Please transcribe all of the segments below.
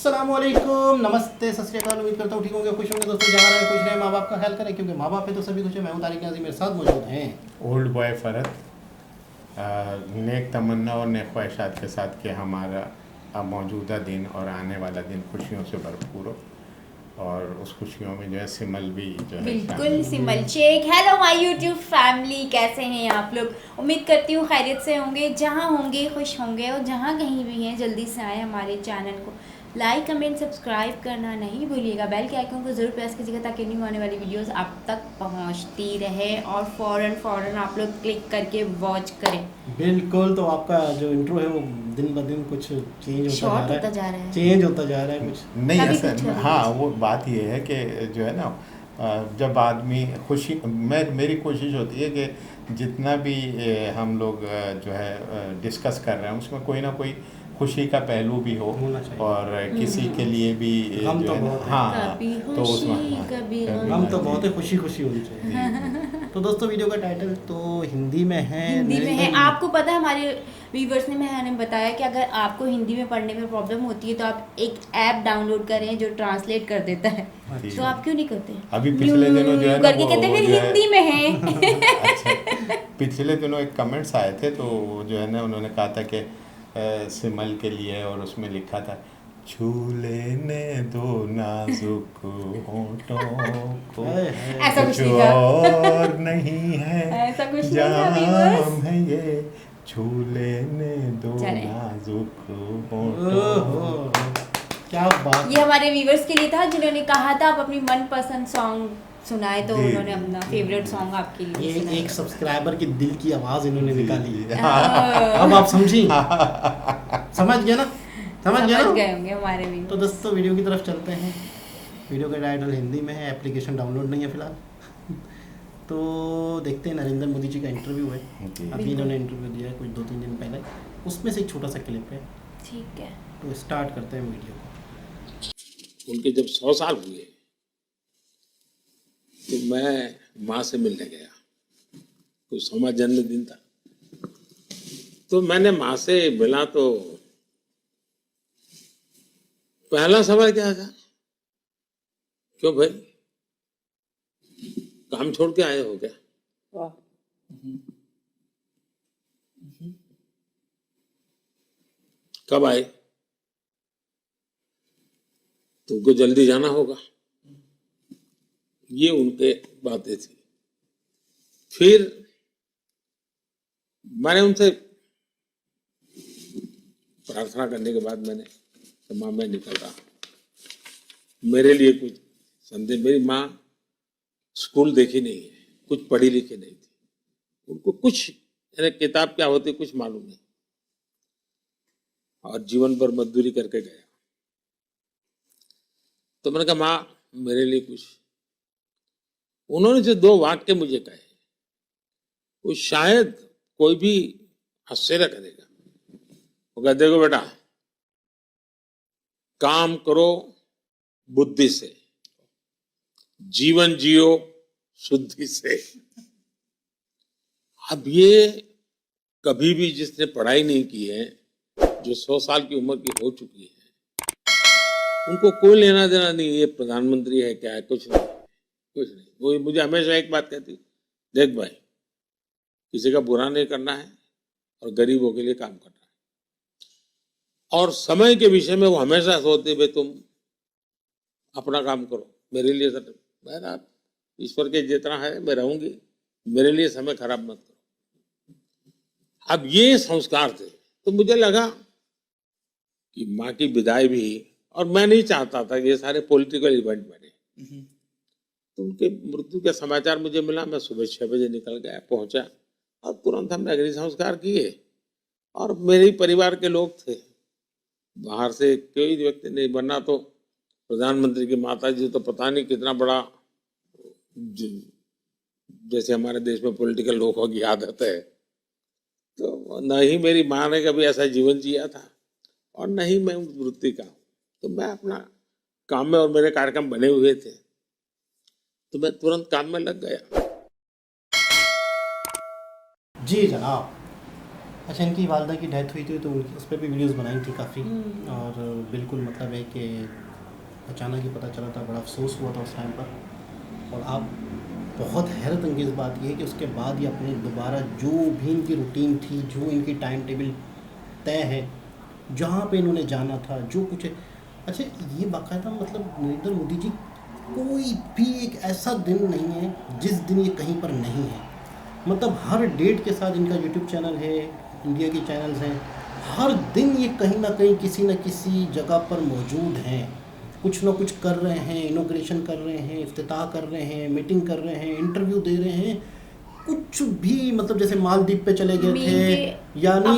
अस्सलामुअलैकुम, नमस्ते, सत श्री अकाल। उम्मीद करता हूँ ठीक होंगे, खुश होंगे दोस्तों। जहाँ रहे खुश रहे, माँ बाप का ख्याल करें, क्योंकि माँ बाप है तो सभी कुछ है। मैं हूँ तारिक नाज़िम, मेरे साथ मौजूद हैं ओल्ड बॉय फ़रत। नेक तमन्ना और नेक ख्वाहिशात के साथ कि हमारा मौजूदा दिन और आने वाला दिन खुशियों से भरपूर हो, और उस खुशियों में जो है सिमल भी जो है बिल्कुल Simal Shaikh. Hello my YouTube family, कैसे हैं आप लोग? उम्मीद करती हूँ खैरियत से होंगे, जहाँ होंगे खुश होंगे, और जहाँ कहीं भी हैं जल्दी से आए हमारे चैनल को लाइक कमेंट सब्सक्राइब करना नहीं भूलिएगा। बेल के आइकन को ज़रूर प्रेस कीजिएगा ताकि न्यू आने वाली वीडियोस आप तक पहुंचती रहे और फ़ौरन आप लोग क्लिक करके वॉच करें। बिल्कुल। तो आपका जो इंट्रो है वो दिन ब दिन कुछ चेंज शॉर्ट होता होता जा रहा है। चेंज होता जा रहा है कुछ। नहीं कभी ऐसा। कुछ, कभी हाँ, कुछ। वो बात ये है कि जो है ना, जब आदमी खुशी, मेरी कोशिश होती है कि जितना भी हम लोग जो है डिस्कस कर रहे हैं उसमें कोई ना कोई खुशी का पहलू भी हो, होना चाहिए। और किसी के लिए भी हम जो तो है ना, बहुत हैं। हाँ, कभी तो उसमें खुशी, हाँ, कभी हम तो जी, बहुत ही खुशी खुशी होनी चाहिए। तो दोस्तों, वीडियो का टाइटल तो हिंदी में है, हिंदी में है। नरेंद्र। आपको पता है, हमारे व्यूवर्स ने मैंने बताया कि अगर आपको हिंदी में पढ़ने में प्रॉब्लम होती है तो आप एक ऐप डाउनलोड करें जो ट्रांसलेट कर देता है। जी। तो आप क्यों नहीं करते? अभी पिछले दिनों जो है ना करके कहते वो फिर जो है हिंदी में है। अच्छा, पिछले दिनों एक कमेंट्स आए थे, तो जो है ना उन्होंने कहा था कि सिमल के लिए, और उसमें लिखा था, छू लेने दो नाजुक होठों को, हाय हाय। ऐसा कुछ कुछ नहीं था। और नहीं है ऐसा कुछ नहीं था जाम व्यूवर्स। है ये, छू लेने दो चले। नाजुक ओहो, होठों को। क्या बात। ये हमारे व्यूवर्स के लिए था जिन्होंने कहा था आप अपनी मनपसंद सॉन्ग सुनाए, तो जी, उन्होंने जी, अपना जी, फेवरेट जी। सॉन्ग आपके लिए ये सुनाया। एक सब्सक्राइबर की दिल की आवाज़ इन्होंने जी, निकाली। जी। अब आप समझी, समझ गए ना, समझ गए ना। गए होंगे हमारे तो व्यूवर्स। दोस्तों, वीडियो की तरफ चलते हैं। वीडियो का टाइटल हिंदी में है, एप्लीकेशन डाउनलोड नहीं है फिलहाल। तो देखते हैं, नरेंद्र मोदी जी का इंटरव्यू है, जी। अभी इन्होंने इंटरव्यू दिया है कुछ 2-3 दिन पहले, उसमें से एक छोटा सा क्लिप है। ठीक है। तो स्टार्ट करते हैं वीडियो को। उनके जब 100 साल हुए तो मैं माँ से मिलने गया, तो 100वां जन्मदिन था। तो मैंने माँ से मिला, तो पहला सवाल क्या था, क्यों भाई, काम छोड़ के आए हो क्या? कब आए? तुमको जल्दी जाना होगा। ये उनके बातें थी। फिर मैंने उनसे प्रार्थना करने के बाद मैंने कहा, माँ मैं निकल रहा हूं, मेरे लिए कुछ संदेश। मेरी माँ स्कूल देखी नहीं है, कुछ पढ़ी लिखी नहीं थी, उनको कुछ यानी किताब क्या होती कुछ मालूम नहीं, और जीवन भर मजदूरी करके गया। तो मैंने कहा, माँ मेरे लिए कुछ। उन्होंने जो 2 वाक्य मुझे कहे, वो शायद कोई भी आश्चर्य करेगा। वो कहा, देखो बेटा, काम करो बुद्धि से, जीवन जियो शुद्धि से। अब ये कभी भी जिसने पढ़ाई नहीं की है, जो 100 साल की उम्र की हो चुकी है, उनको कोई लेना देना नहीं, ये प्रधानमंत्री है क्या है, कुछ नहीं, कुछ नहीं। वो मुझे हमेशा एक बात कहती, देख भाई, किसी का बुरा नहीं करना है और गरीबों के लिए काम करना है। और समय के विषय में वो हमेशा सोचते, भाई तुम अपना काम करो, मेरे लिए सर मेरा ईश्वर के जितना है मैं रहूंगी, मेरे लिए समय खराब मत करो। अब ये संस्कार थे। तो मुझे लगा कि माँ की विदाई भी, और मैं नहीं चाहता था कि ये सारे पॉलिटिकल इवेंट बने। तो उनके मृत्यु का समाचार मुझे मिला, मैं सुबह 6 बजे निकल गया, पहुंचा, और तुरंत हमने अग्नि संस्कार किए। और मेरे ही परिवार के लोग थे, बाहर से कोई व्यक्ति नहीं। बनना तो प्रधानमंत्री की माता जी तो पता नहीं कितना बड़ा, जैसे हमारे देश में पॉलिटिकल लोगों की आदत है, तो न ही मेरी माँ ने कभी ऐसा जीवन जिया था, और न ही मैं उस वृत्ति का हूं। तो मैं अपना काम में, और मेरे कार्यक्रम बने हुए थे, तो मैं तुरंत काम में लग गया। जी जनाब। अच्छा, इनकी वालदा की डेथ हुई थी तो उस पर भी वीडियोस बनाई थी काफ़ी, और बिल्कुल मतलब है कि अचानक ही पता चला था, बड़ा अफसोस हुआ था उस टाइम पर। और आप बहुत हैरत अंगेज़ बात यह है कि उसके बाद ही अपने दोबारा जो भी इनकी रूटीन थी, जो इनकी टाइम टेबल तय है, जहाँ पे इन्होंने जाना था, जो कुछ है। अच्छा, ये बाकायदा मतलब नरेंद्र मोदी जी, कोई भी एक ऐसा दिन नहीं है जिस दिन ये कहीं पर नहीं है। मतलब हर डेट के साथ इनका यूट्यूब चैनल है, इंडिया के चैनल्स हैं, हर दिन ये कहीं ना कहीं किसी न किसी जगह पर मौजूद हैं, कुछ ना कुछ कर रहे हैं, इनॉग्रेशन कर रहे हैं, इफ्तिताह कर रहे हैं, मीटिंग कर रहे हैं, इंटरव्यू दे रहे हैं, कुछ भी मतलब जैसे मालदीव पे चले गए थे, यानी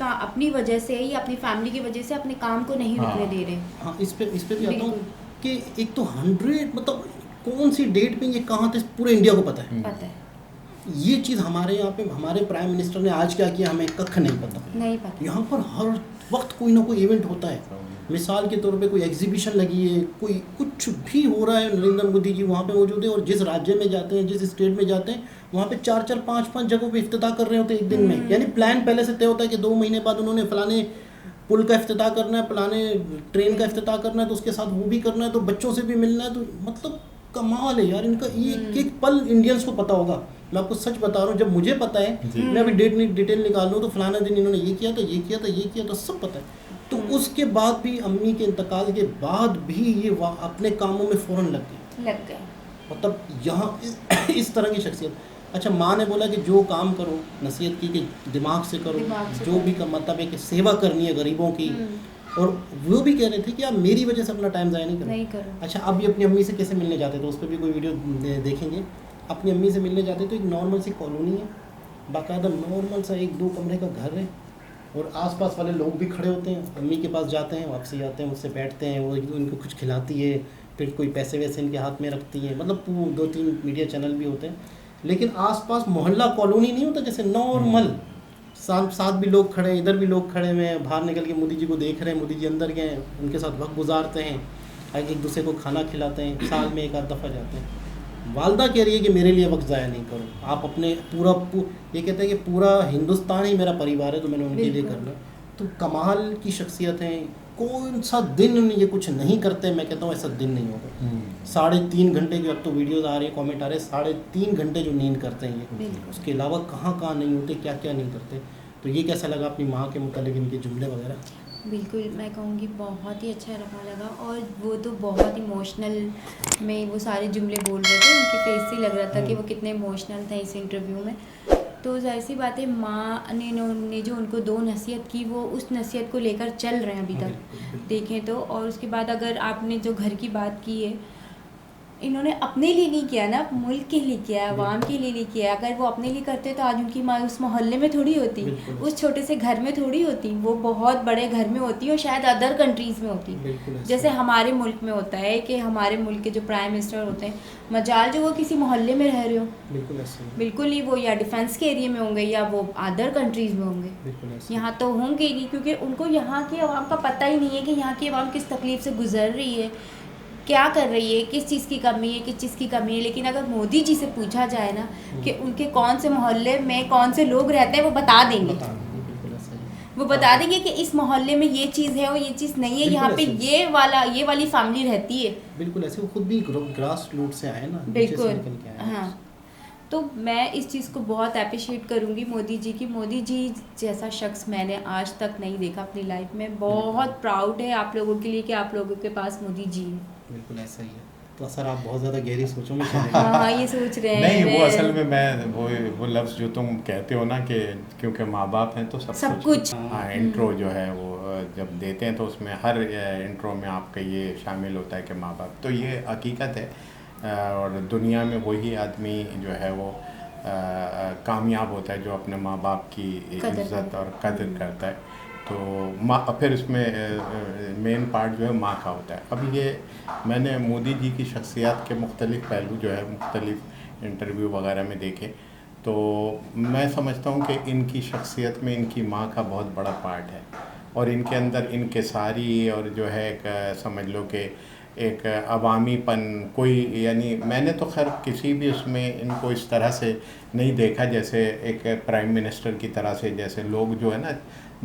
अपनी वजह से या अपनी फैमिली की वजह से अपने काम को नहीं रुकने दे रहे। हाँ, इस पे भी आता हूँ कि एक तो 100 मतलब कौन सी डेट पे ये कहाँ थे पूरे इंडिया को पता है। ये चीज़ हमारे यहाँ पे हमारे प्राइम मिनिस्टर ने आज क्या किया हमें कख नहीं पता। यहाँ पर हर वक्त कोई ना कोई इवेंट होता है। मिसाल के तौर पे कोई एग्जीबिशन लगी है, कोई कुछ भी हो रहा है, नरेंद्र मोदी जी वहाँ पे मौजूद है। और जिस राज्य में जाते हैं, जिस स्टेट में जाते हैं, वहाँ पे 4-4, 5-5 जगहों पे इफ्तिताह कर रहे होते हैं एक दिन में। यानी प्लान पहले से तय होता है कि 2 महीने बाद उन्होंने फलाने पुल का इफ्तिताह करना है, फलाने ट्रेन का इफ्तिताह करना है, तो उसके साथ वो भी करना है, तो बच्चों से भी मिलना है। तो मतलब कमाल है यार इनका। ये एक पल इंडियंस को पता होगा। मैं आपको सच बता रहा हूँ, जब मुझे पता है, मैं अभी डिटेल निकाल लूँ तो फलाना दिन इन्होंने ये किया था, ये किया था, ये किया था, सब पता है। तो उसके बाद भी, अम्मी के इंतकाल के बाद भी ये अपने कामों में फ़ौरन लग गए। मतलब यहाँ इस तरह की शख्सियत। अच्छा, माँ ने बोला कि जो काम करो, नसीहत की कि दिमाग से करो, जो भी का मतलब है कि सेवा करनी है गरीबों की। और वो भी कह रहे थे कि आप मेरी वजह से अपना टाइम ज़ाया नहीं करो। अच्छा, अब ये अपनी अम्मी से कैसे मिलने जाते थे, उस पर भी कोई वीडियो देखेंगे। अपनी अम्मी से मिलने जाते तो एक नॉर्मल सी कॉलोनी है, बाकायदा नॉर्मल सा 1-2 कमरे का घर है, और आसपास वाले लोग भी खड़े होते हैं। अम्मी के पास जाते हैं, वापसी आते हैं, उससे बैठते हैं, वो उनको कुछ खिलाती है, फिर कोई पैसे वैसे इनके हाथ में रखती है। मतलब 2-3 मीडिया चैनल भी होते हैं, लेकिन आसपास मोहल्ला कॉलोनी नहीं होता, जैसे नॉर्मल साथ भी लोग खड़े हैं, इधर भी लोग खड़े हुए हैं, बाहर निकल के मोदी जी को देख रहे हैं, मोदी जी अंदर गए हैं, उनके साथ वक्त गुजारते हैं, एक दूसरे को खाना खिलाते हैं, साल में 1 आध दफ़ा जाते हैं। वालदा कह रही है कि मेरे लिए वक्त ज़ाया नहीं करो, आप अपने ये कहते हैं कि पूरा हिंदुस्तान ही मेरा परिवार है, तो मैंने उनके लिए करना। तो कमाल की शख्सियत हैं। कौन सा दिन ये कुछ नहीं करते, मैं कहता हूँ ऐसा दिन नहीं होगा। 3.5 घंटे की अब तो वीडियोज़ आ रही है, कमेंट आ रहे हैं, 3.5 घंटे जो नींद करते हैं ये, उसके अलावा कहाँ नहीं होते, क्या क्या नहीं करते। तो ये कैसा लगा अपनी माँ के मुतालिक इनके जुमले वगैरह? बिल्कुल, मैं कहूँगी बहुत ही अच्छा लगा। और वो तो बहुत इमोशनल में वो सारे जुमले बोल रहे थे, उनके फेस से लग रहा था कि वो कितने इमोशनल थे इस इंटरव्यू में। तो जाहिर सी बात है, माँ ने जो उनको 2 नसीहत की, वो उस नसीहत को लेकर चल रहे हैं अभी तक देखें तो। और उसके बाद अगर आपने जो घर की बात की है, इन्होंने अपने लिए नहीं किया ना, मुल्क के लिए किया, आवाम के लिए नहीं किया। अगर वो अपने लिए करते तो आज उनकी माँ उस मोहल्ले में थोड़ी होती, उस छोटे से घर में थोड़ी होती, वो बहुत बड़े घर में होती और शायद अदर कंट्रीज़ में होती। जैसे हमारे मुल्क में होता है कि हमारे मुल्क के जो प्राइम मिनिस्टर होते हैं, मजाल जो वो किसी मोहल्ले में रह रहे हो, बिल्कुल नहीं, वो या डिफेंस के एरिया में होंगे या वो अदर कंट्रीज़ में होंगे। यहाँ तो होंगे नहीं, क्योंकि उनको यहाँ की आवाम का पता ही नहीं है कि यहाँ की आवाम किस तकलीफ़ से गुजर रही है, क्या कर रही है, किस चीज़ की कमी है, किस चीज़ की कमी है। लेकिन अगर मोदी जी से पूछा जाए ना कि उनके कौन से मोहल्ले में कौन से लोग रहते हैं, वो बता देंगे। वो बता देंगे कि इस मोहल्ले में ये चीज़ है और ये चीज़ नहीं है, यहाँ पे ये वाली फैमिली रहती है। बिल्कुल ऐसे, वो खुद भी ग्रास रूट से आए ना। बिल्कुल, हाँ। तो मैं इस चीज़ को बहुत अप्रिशिएट करूँगी मोदी जी की। मोदी जी जैसा शख्स मैंने आज तक नहीं देखा अपनी लाइफ में। बहुत प्राउड है आप लोगों के लिए कि आप लोगों के पास मोदी जी है। बिल्कुल ऐसा ही है। तो सर, आप बहुत ज़्यादा गहरी सोचों में हाँ, ये सोच रहे हैं। नहीं, वो असल में मैं वो लफ्ज़ जो तुम कहते हो ना कि क्योंकि माँ बाप हैं तो सब कुछ। हाँ, इंट्रो जो है वो जब देते हैं तो उसमें हर इंट्रो में आपका ये शामिल होता है कि माँ बाप। तो ये हकीकत है, और दुनिया में वही आदमी जो है वो कामयाब होता है जो अपने माँ बाप की इज़्ज़त और कदर करता है। तो माँ, फिर इसमें मेन पार्ट जो है माँ का होता है। अब ये मैंने मोदी जी की शख्सियत के मुख्तलिफ़ पहलू जो है मुख्तलिफ़ इंटरव्यू वगैरह में देखे, तो मैं समझता हूँ कि इनकी शख्सियत में इनकी माँ का बहुत बड़ा पार्ट है। और इनके अंदर इनकिसारी और जो है एक समझ लो कि एक अवामीपन कोई, यानी मैंने तो खैर किसी भी उसमें इनको इस तरह से नहीं देखा जैसे एक प्राइम मिनिस्टर की तरह से, जैसे लोग जो है ना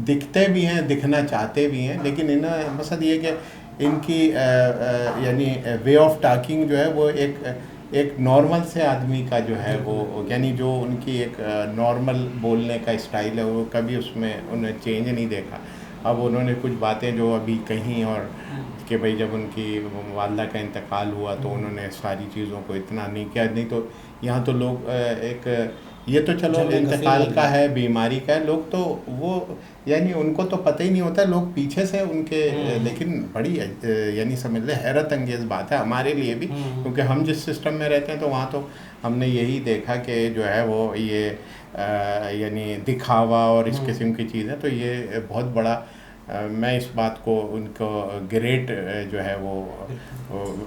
दिखते भी हैं, दिखना चाहते भी हैं, लेकिन इन्हें मकसद ये कि इनकी यानी वे ऑफ टॉकिंग जो है वो एक नॉर्मल से आदमी का जो है वो, यानी जो उनकी एक नॉर्मल बोलने का स्टाइल है वो कभी उसमें उन्हें चेंज नहीं देखा। अब उन्होंने कुछ बातें जो अभी कहीं और कि भाई जब उनकी वालदा का इंतकाल हुआ तो उन्होंने सारी चीज़ों को इतना नहीं किया, नहीं तो यहाँ तो लोग एक ये तो चलो इंतकाल का है, बीमारी का है, लोग तो वो यानी उनको तो पता ही नहीं होता, लोग पीछे से उनके लेकिन बड़ी यानी समझ ले हैरत अंगेज़ बात है हमारे लिए भी, क्योंकि हम जिस सिस्टम में रहते हैं तो वहाँ तो हमने यही देखा कि जो है वो ये यानी दिखावा और इस किस्म की चीज़ें, तो ये बहुत बड़ा मैं इस बात को उनको ग्रेट जो है वो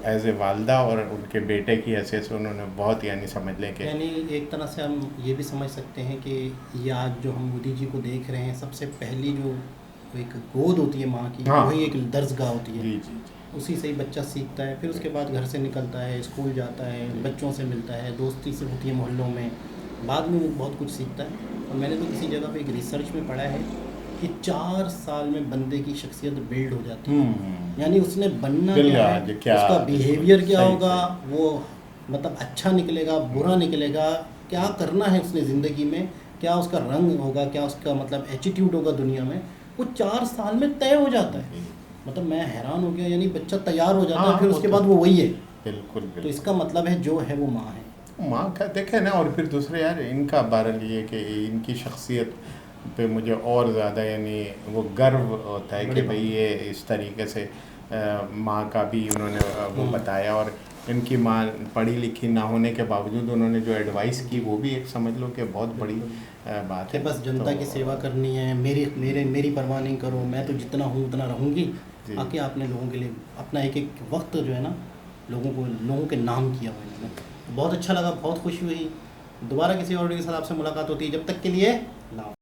एज ए वालदा और उनके बेटे की हैसियत से उन्होंने बहुत यानी समझ लें कि यानी एक तरह से हम ये भी समझ सकते हैं कि ये आज जो हम मोदी जी को देख रहे हैं, सबसे पहली जो एक गोद होती है माँ की, हाँ, वही एक दर्सगाह होती है। जी जी, उसी से ही बच्चा सीखता है, फिर उसके बाद घर से निकलता है, स्कूल जाता है, बच्चों से मिलता है, दोस्ती से होती है मोहल्लों में, बाद में वो बहुत कुछ सीखता है। और मैंने तो किसी जगह पे एक रिसर्च में पढ़ा है कि 4 साल में बंदे की शख्सियत बिल्ड हो जाती है। यानी उसने बनना क्या है, उसका बिहेवियर क्या होगा, वो मतलब अच्छा निकलेगा, बुरा निकलेगा, क्या करना है उसने ज़िंदगी में, क्या उसका रंग होगा, क्या उसका मतलब एटीट्यूड होगा दुनिया में, वो 4 साल में तय हो जाता है। मतलब मैं हैरान हो गया, यानी बच्चा तैयार हो जाता है, फिर उसके बाद वो वही है। बिल्कुल। तो इसका मतलब है जो है वो माँ है, माँ का देखे ना। और फिर दूसरे यार इनका बहरहाल ये कि इनकी शख्सियत पे मुझे और ज़्यादा यानी वो गर्व होता है कि भाई ये इस तरीके से माँ का भी उन्होंने वो बताया, और इनकी माँ पढ़ी लिखी ना होने के बावजूद उन्होंने जो एडवाइस की वो भी एक समझ लो कि बहुत बड़ी बात है। बस जनता की सेवा करनी है, मेरी परवाह नहीं करो, मैं तो जितना हूँ उतना रहूँगी। आके आपने लोगों के लिए अपना एक वक्त जो है ना लोगों के नाम किया हुआ है। बहुत अच्छा लगा, बहुत खुशी हुई। दोबारा किसी और के साथ आपसे मुलाकात होती है, जब तक के लिए